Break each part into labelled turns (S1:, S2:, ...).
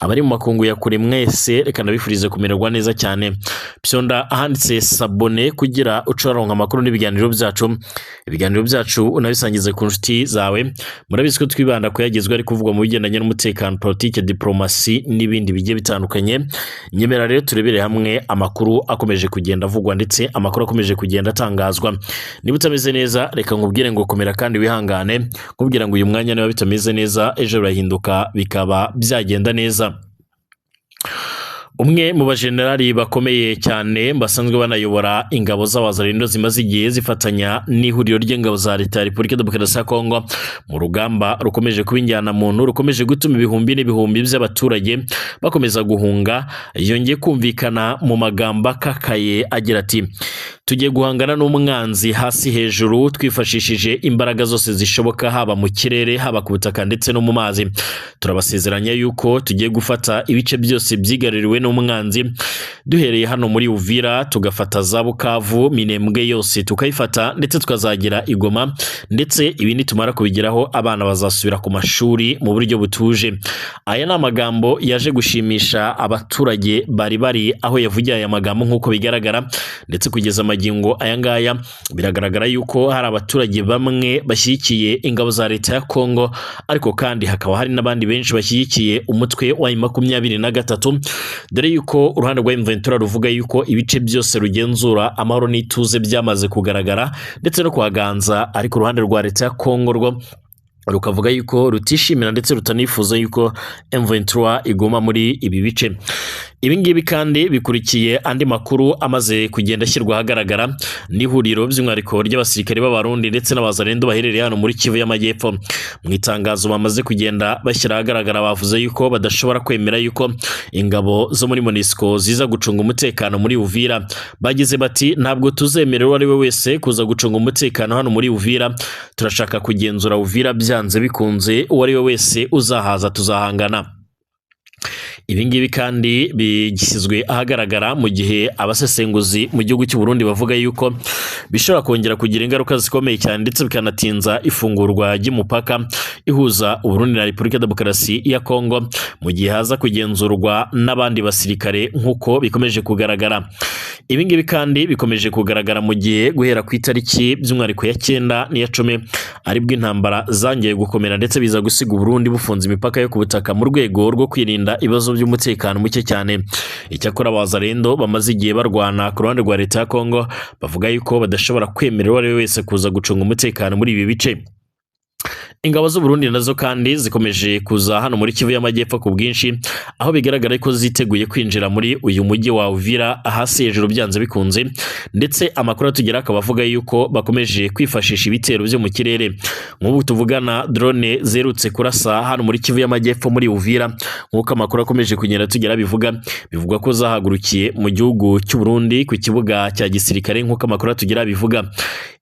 S1: abari mu makungu ya kure mwese reka ndabifurize kumererwa neza cyane. Pyonda ahanditse sabone kugira ucoronka amakuru n'ibiganiro byacu unabisangize ku nshuti zawe. Murabizi ko twibanda kuyagezwa ari kuvugwa mu bigendanye n'umutekano, politike, diplomasi n'ibindi bigiye bitandukanye. Nyemera rero turebere hamwe amakuru akomeje kugenda avugwa ndetse amakuru akomeje kugenda atangazwa. Niba utameze neza reka nkubwire ngo komera kandi wihangane, nkubwira ngo uyu mwanya niba bitameze neza ejo birahinduka bikaba byagenda neza. Umwe mu bajenerali bakomeye cyane basanzwe banayobora ingabo z'abazarendo zimaze igihe zifatanya n'ihuriro ry'ingabo za leta ya Repubulika Demokarasi ya Kongo mu rugamba rukomeje kubinjyana muntu rukomeje gutuma ibihumbi n'ibihumbi by'abaturage bakomeza guhunga, yongeye kumvikana mu magambo akakaye agira ati tugiye guhangana n'umwanzi hasi hejuru twifashishije imbaraga zose zishoboka, haba mu kirere, haba ku butaka ndetse no mu mazi. Turabasezeranya yuko tugiye gufata ibice byose byigaruriwe n'umwanzi, duhereye hano muri Uvira tugafata za Bukavu, Minembwe yose tukayifata ndetse tukazagira Igoma, ndetse ibindi tumara kubigeraho abana bazasubira ku mashuri mu buryo butuje. Aya ni amagambo yaje gushimisha abaturage bari aho yavugiye aya magambo nk'uko bigaragara, ndetse kugeza magingo aya ngaya biragaragara yuko hari abaturage bamwe bashyigikiye ingabo za leta ya Kongo, ariko kandi hakaba hari n'abandi benshi bashyigikiye umutwe wa M23, dore yuko uruhande rwa M23 ruvuga yuko ibice byose rugenzura amahoro n'ituze byamaze kugaragara ndetse no kuhaganza, ariko uruhande rwa leta ya Kongo rwo rukavuga yuko rutishimira ndetse rutanifuza yuko M23 iguma muri ibi bice. Ibingibi kandi bikurikiye andi makuru amaze kugenda ashyirwa ahagaragara n'ihuriro by'umwihariko ry'abasirikare b'abarundi ndetse n'abazarendo baherereye hano muri Kivu y'Amajyepfo. Mu itangazo bamaze kugenda bashyira ahagaragara bavuze yuko badashobora kwemera yuko ingabo zo muri MONUSCO ziza gucunga umutekano muri Uvira. Bagize bati ntabwo tuzemerera uwo ari we wese kuza gucunga umutekano hano muri Uvira, turashaka kugenzura Uvira byanze bikunze, uwo ari we wese uzahaza tuzahangana. Ibingibi kandi bigishyizwe ahagaragara mu gihe abasesenguzi mu gihugu cy'u Burundi bavuga yuko bishobora kongera kugira ingaruka zikomeye cyane ndetse bikanatinza ifungurwa ry'umupaka ihuza Uburundi na Repubulika Demokarasi ya Kongo mu gihe haza kugenzurwa n'abandi basirikare nk'uko bikomeje kugaragara. Ibingibi kandi bikomeje kugaragara mu gihe guhera ku itariki by'umwihariko ya 9 n'iya 10 aribwo intambara zangiye gukomera ndetse biza gusiga Uburundi bufunze imipaka yo ku butaka mu rwego rwo kwirinda ibibazo by'umutekano muke cyane. Icyakora abazarendo bamaze igihe barwana ku ruhande rwa leta ya Kongo bavuga yuko badashobora kwemerera uwo ari we wese kuza gucunga umutekano muri ibi bice. Ingabo z'u Burundi nazo kandi zikomeje kuza hano muri Kivu y'Amajyepfo ku bwinshi, aho bigaragara ko ziteguye kwinjira muri uyu mujyi wa Uvira hasi hejuru byanze bikunze, ndetse amakuru atugera akaba avuga yuko bakomeje kwifashisha ibitero byo mu kirere. Nk'ubu tuvugana drone zerutse kurasa hano muri Kivu y'Amajyepfo muri Uvira, nk'uko amakuru akomeje kugenda tugera bivugwa ko zahagurukiye mu gihugu cy'u Burundi ku kibuga cya gisirikare nk'uko amakuru atugera bivuga.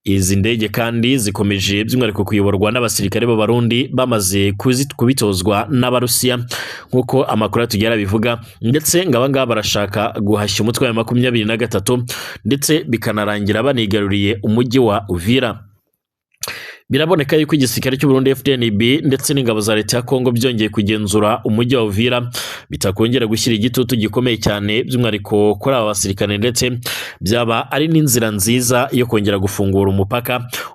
S1: Izi ndege kandi zikomeje by'umwihariko kuyoborwa n'abasirikare b'abarundi bamaze kubitozwa n'Abarusiya nk'uko amakuru atugera bivuga, ndetse ngaba barashaka guhashya umutwe wa 23 ndetse bikanarangira banigaruriye umujyi wa Uvira. Biraboneka yuko igisirikare cy'u Burundi FDNB ndetse n'ingabo za leta ya Kongo byongeye kugenzura umujyi wa Uvira, bitakongera gushyira igitutu gikomeye cyane by'umwihariko kuri aba basirikare, ndetse byaba ari n'inzira nziza yo kongera gufungura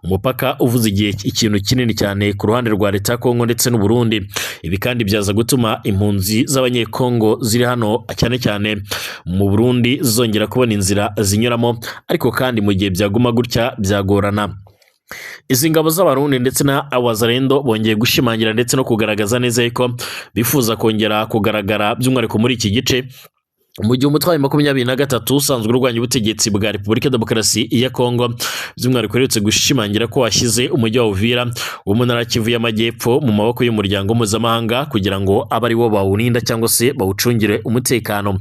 S1: umupaka uvuze igihe ikintu kinini cyane ku ruhande rwa leta ya Kongo ndetse n'u Burundi. Ibi kandi byaza gutuma impunzi z'abanyekongo ziri hano cyane cyane mu Burundi zongera kubona inzira zinyuramo, ariko kandi mu gihe byaguma gutya byagorana. Izi ngabo z'abarundi ndetse na abazarendo bongeye gushimangira ndetse no kugaragaza neza ko bifuza kongera kugaragara by'umwihariko muri iki gice mu gihe umutwe wa 23 usanzwe urwanya ubutegetsi bwa Repubulika Demokarasi ya Kongo by'umwihariko retse gushimangira ko washyize umujyi wa Uvira wo mu ntara Kivu y'Amajyepfo mu maboko y'umuryango mpuzamahanga kugira ngo abe ari wo bawurinda cyangwa se bawucungire umutekano.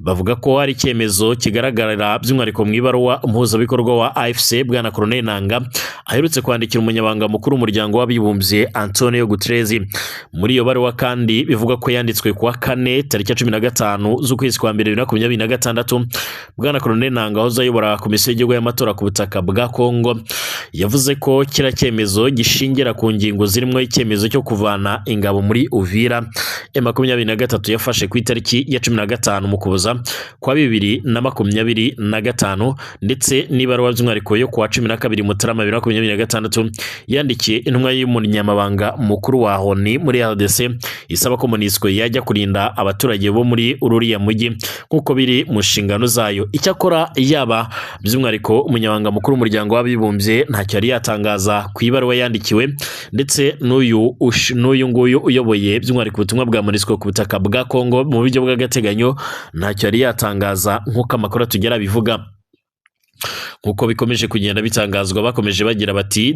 S1: bavuga ko hari icyemezo kigaragarira by'umwihariko mu ibaruwa umuhuzabikorwa wa AFC bwana Colonel Nanga aherutse kwandikira umunyabanga mukuru w'umuryango w'abibumbye Antonio Guterres. Muri iyo baruwa kandi bivuga ko yanditswe kuwa 4 tariki 15 z'ukwezi kwa 2026, bwana Colonel Nanga wahoze ayobora komisiyo y'igihugu y'amatora ku butaka bwa Kongo yavuze ko kira cyemezo gishingira ku ngingo zirimo icyemezo cyo kuvana ingabo muri Uvira M23 yafashe ku itariki ya 15 mu Kuboza kwa 2025, ndetse n'ibaruwa by'umwihariko yo kuwa 12 Mutarama 2026 yandikiye intumwa y'umunyamabanga mukuru wa ONU muri RDC isaba ko MONUSCO yajya kurinda abaturage bo muri ururiya mujyi nkuko biri mu nshingano zayo. Icyakora yaba by'umwihariko umunyamabanga mukuru w'umuryango w'abibumbye ntacyo yari yatangaza ku ibaruwa yandikiwe, ndetse n'uyu nguyu uyoboye by'umwihariko ubutumwa bwa MONUSCO ku butaka bwa Kongo mu buryo bw'agateganyo ntacyo yari yatangaza nk'uko amakuru tugera bivuga. Nkuko bikomeje kugenda bitangazwa, bakomeje bagira bati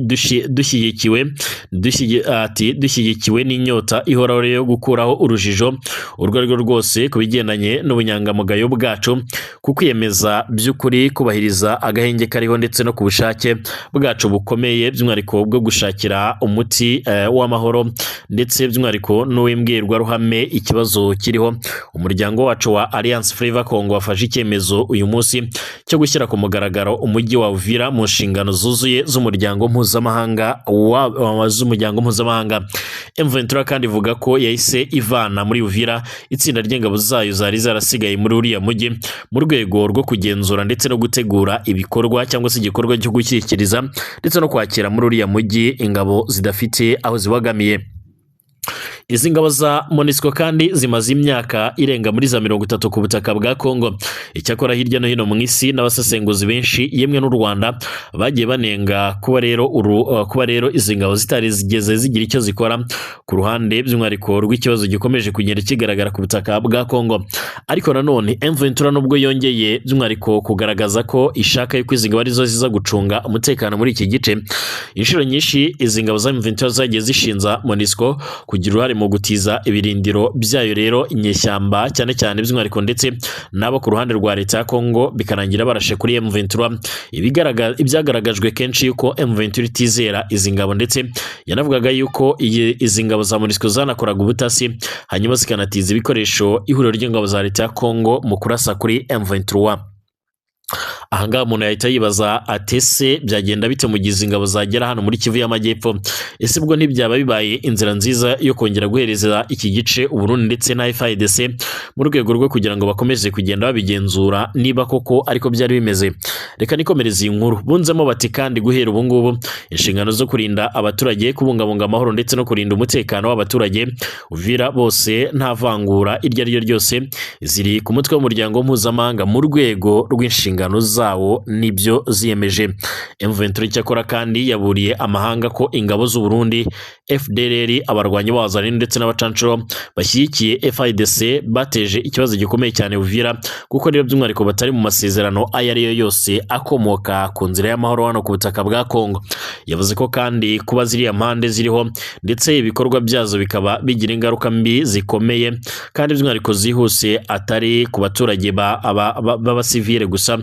S1: dushyigikiwe n'inyota ihoraho yo gukuraho urujijo urwo ari rwo rwose ku bigendanye n'ubunyangamugayo bwacu, kukwiyemeza by'ukuri kubahiriza agahenge kariho ndetse no ku bushake bwacu bukomeye by'umwihariko bwo gushakira umuti w'amahoro ndetse by'umwihariko n'uw'imbwirwaruhame ikibazo kiriho. Umuryango wacu wa Alliance Fleuve Congo wafashe icyemezo uyu munsi cyo gushyira ku mugaragaro umujyi wa Uvira mu nshingano zuzuye z'umuryango mpuzamahanga M23 kandi ivuga ko yahise ivana muri Uvira itsinda ry'ingabo zayo zari zarasigaye muri uriya mujyi mu rwego rwo kugenzura ndetse no gutegura ibikorwa cyangwa se igikorwa cyo gushyikiriza ndetse no kwakira muri uriya mujyi ingabo zidafite aho zibogamiye. Izi ngabo za MONUSCO kandi zimaze imyaka irenga muri za 30 ku butaka bwa Kongo. Icyakora hirya no hino mu isi n'abasesenguzi benshi yemwe n'u Rwanda bagiye banenga kuba rero izi ngabo zitari zigeze zigira icyo zikora ku ruhande by'umwihariko rw'ikibazo gikomeje kugenda kigaragara ku butaka bwa Kongo. Ariko nanone M23 nubwo yongeye by'umwihariko kugaragaza ko ishaka yuko izi ngabo arizo ziza gucunga umutekano muri iki gice, inshuro nyinshi izi ngabo za M23 zagiye zishinza MONUSCO kugira uruhare mu gutiza ibirindiro byayo rero inyeshyamba cyane cyane by'umwihariko ndetse nabo ku ruhande rwa leta ya Kongo bikarangira barashe kuri M23. Ibyagaragajwe kenshi yuko M23 itizera izi ngabo ndetse yanavugaga yuko izi ngabo za MONUSCO zanakoraga ubutasi hanyuma zikanatiza ibikoresho ihuriro ry'ingabo za leta ya Kongo mu kurasa kuri M23. Ahangaha umuntu yahita yibaza atese byagenda bite mu gihe ingabo zagera hano muri Kivu y'Amajyepfo? Ese bwo ntibyaba bibaye inzira nziza yo kongera guhereza iki gice Uburundi ndetse na FARDC mu rwego rwo kugira ngo bakomeze kugenda babigenzura niba koko ariko byari bimeze? Reka nikomereze iyi nkuru. Bunzemo bati kandi guhera ubu ngubu inshingano zo kurinda abaturage, kubungabunga amahoro ndetse no kurinda umutekano w'abaturage Uvira bose nta vangura iryo ari ryo ryose ziri ku mutwe w'umuryango mpuzamahanga mu rwego rw'inshingano zawo nibyo ziyemeje. M23 cyakora kandi yaburiye amahanga ko ingabo z'u Burundi FDLR abarwanyi b'Abazalendo ndetse n'abacancuro bashyigikiye FARDC bateje ikibazo gikomeye cyane Uvira, kuko rero by'umwihariko batari mu masezerano ayo ari yo yose akomoka ku nzira y'amahoro hano ku butaka bwa Kongo. Yavuze ko kandi kuba ziriya mpande ziriho ndetse ibikorwa byazo bikaba bigira ingaruka mbi zikomeye kandi by'umwihariko zihuse atari ku baturage b'abasivile gusa,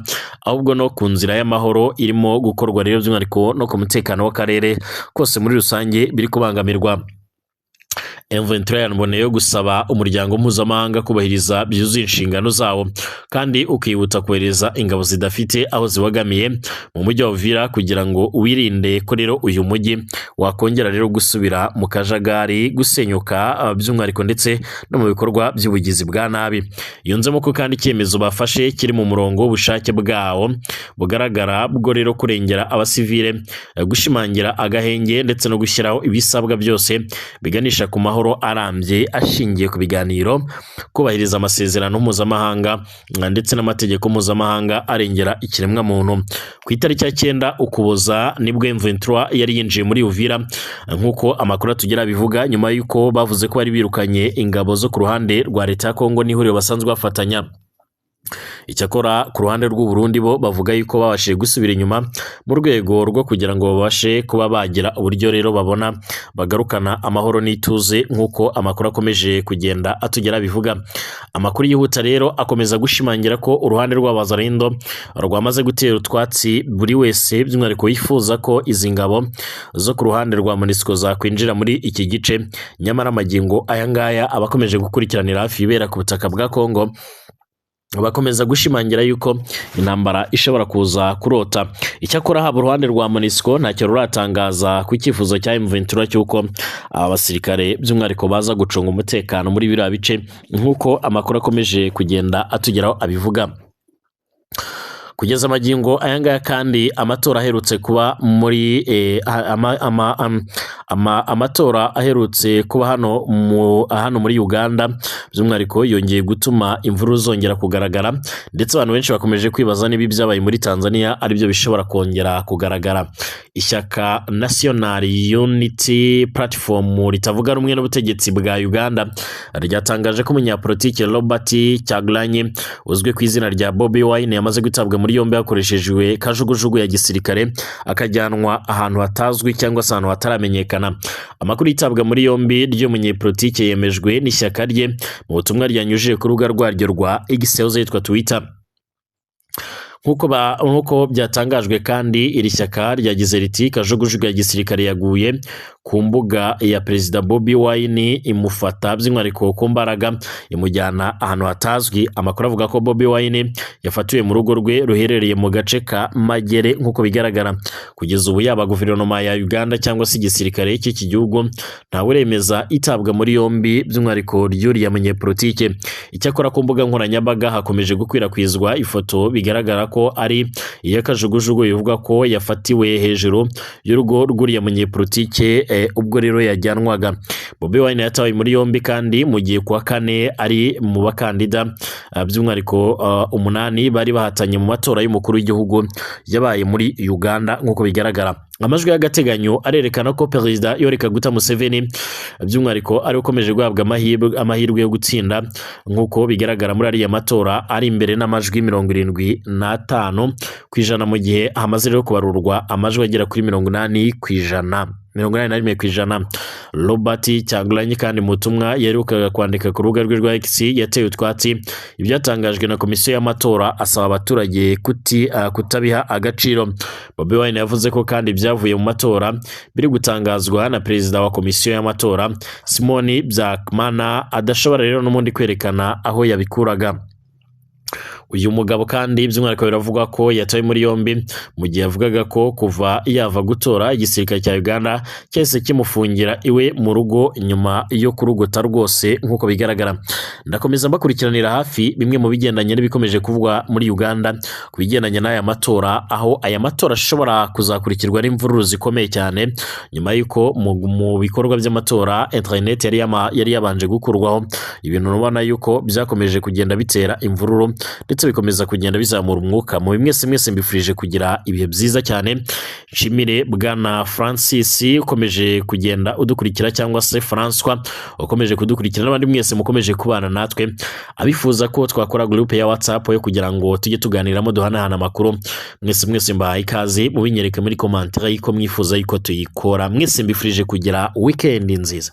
S1: ahubwo no ku nzira y'amahoro irimo gukorwa rero by'umwihariko no ku mutekano w'akarere kose muri rusange biri kubangamirwa. M23 yanaboneye gusaba umuryango mpuzamahanga kubahiriza byuzuye inshingano zawo kandi ukihuta kohereza ingabo zidafite aho zibogamiye mu mujyi wa Uvira kugira ngo wirinde ko rero uyu mujyi wakongera rero gusubira mu kajagari, gusenyuka by'umwihariko ndetse no mu bikorwa by'ubugizi bwa nabi. Yunzemo ko kandi icyemezo bafashe kiri mu murongo w'ubushake bwawo bugaragara bwo rero kurengera abasivile, gushimangira agahenge ndetse no gushyiraho ibisabwa byose biganisha ku mahoro arambye ashingiye ku biganiro, kubahiriza amasezerano mpuzamahanga ndetse n'amategeko mpuzamahanga arengera ikiremwa muntu. Ku itariki ya 9 Ukuboza nibwo M23 yari yinjiye muri Uvira nk'uko amakuru atugera bivuga, nyuma y'uko bavuze ko bari birukanye ingabo zo ku ruhande rwa leta ya Kongo n'ihuriro basanzwe bafatanya. Icyakora ku ruhande rw'u Burundi bo bavuga yuko babashije gusubira inyuma mu rwego rwo kugira ngo babashe kuba bagira uburyo rero babona bagarukana amahoro n'ituze nk'uko amakuru akomeje kugenda atugera bivuga. Amakuru yihuta rero akomeza gushimangira ko uruhande rw'Abazalendo rwamaze gutera utwatsi buri wese by'umwihariko yifuza ko izi ngabo zo ku ruhande rwa MONUSCO zakwinjira muri iki gice, nyamara amagingo aya ngaya abakomeje gukurikiranira hafi ibera ku butaka bwa Kongo bakomeza gushimangira yuko intambara ishobora kuza kurota. Icyakora haba uruhande rwa MONUSCO ntacyo ruratangaza ku cyifuzo cya M23 cy'uko abasirikare by'umwihariko baza gucunga umutekano muri biriya bice nk'uko amakuru akomeje kugenda atugeraho abivuga. Kugeza amagingo aya ngaya kandi amatora aherutse kuba muri amatora aherutse kuba hano muri Uganda by'umwihariko yongeye gutuma imvururu zongera kugaragara, ndetse abantu benshi bakomeje kwibaza niba ibyabaye muri Tanzania aribyo bishobora kongera kugaragara. Ishyaka National Unity Platform ritavuga rumwe n'ubutegetsi bwa Uganda ryatangaje ko umunyapolitiki Robert Kyagulanyi uzwi ku izina rya Bobi Wine yamaze gutabwa muri yombi hakoreshejwe kajugujugu ya gisirikare akajyanwa ahantu hatazwi cyangwa se ahantu hataramenyekana. Amakuru yitabwa muri yombi ry'umunyapolitiki yemejwe n'ishyaka rye mu butumwa ryanyujije ku rubuga rwaryo rwa X yitwa Twitter. Nkuko byatangajwe kandi iri shyaka ryagize riti kajugujugu ya gisirikare yaguye ku mbuga ya Perezida Bobi Wine imufata by'umwihariko ku mbaraga imujyana ahantu hatazwi. Amakuru avuga ko Bobi Wine yafatiwe mu rugo rwe ruherereye mu gace ka Magere nk'uko bigaragara. Kugeza ubu yaba guverinoma ya Uganda cyangwa se igisirikare cy'iki gihugu ntawe uremeza itabwa muri yombi by'umwihariko ry'uriya munyepolitike. Icyakora ku mbuga nkoranyambaga hakomeje gukwirakwizwa ifoto bigaragara ko ari iy'akajugujugu ivuga ko yafatiwe hejuru y'urugo rw'uriya munyepolitike ubwo rero yajyanwaga. Bobi Wine yatawe muri yombi kandi mu gihe kwa kane ari mu bakandida by'umwihariko 8 bari bahatanye mu matora y'umukuru w'igihugu yabaye muri Uganda nk'uko bigaragara. Amajwi y'agateganyo arerekana ko Perezida Yoweri Kaguta Museveni by'umwihariko ari ukomeje guhabwa amahirwe yo gutsinda nk'uko bigaragara muri ariya matora, ari imbere n'amajwi 75% mu gihe hamaze rero kubarurwa amajwi agera kuri 81%. Robert Kyagulanyi kandi mu butumwa yaherukaga kwandika ku rubuga rwe rwa X yateye utwatsi ibyatangajwe na komisiyo y'amatora asaba abaturage kutabiha agaciro. Bobi Wine yavuze ko kandi byavuye mu matora biri gutangazwa na perezida wa komisiyo y'amatora Simon Byakmana adashobora rero n'umundi kwerekana aho yabikuraga. Uyu mugabo kandi by'umwihariko biravuga ko yatawe muri yombi mu gihe yavugaga ko kuva yava gutora igisirikare cya Uganda cyese kimufungira iwe mu rugo nyuma yo kurugota rwose nk'uko bigaragara. Ndakomeza mbakurikiranira hafi bimwe mu bigendanye n'ibikomeje kuvugwa muri Uganda ku bigendanye n'aya matora, aho aya matora ashobora kuzakurikirwa n'imvururu zikomeye cyane nyuma y'uko mu bikorwa by'amatora internet yari yabanje gukurwaho, ibintu ubona yuko byakomeje kugenda bitera imvururu ndetse bikomeza kugenda bizamura umwuka mu mwese mbifurije kugira ibihe byiza cyane. Nshimire bwana Francis ukomeje kugenda udukurikira cyangwa se François ukomeje kudukurikira n'abandi mwese mukomeje kubana natwe, abifuza ko twakora groupe ya WhatsApp yo kugira ngo tujye tuganiramo duhanahana amakuru. Mwese mbahaye ikaze mubinyereke muri commentaire y'iko mwifuza y'iko tuyikora. Mwese mbifurije kugira weekend nziza.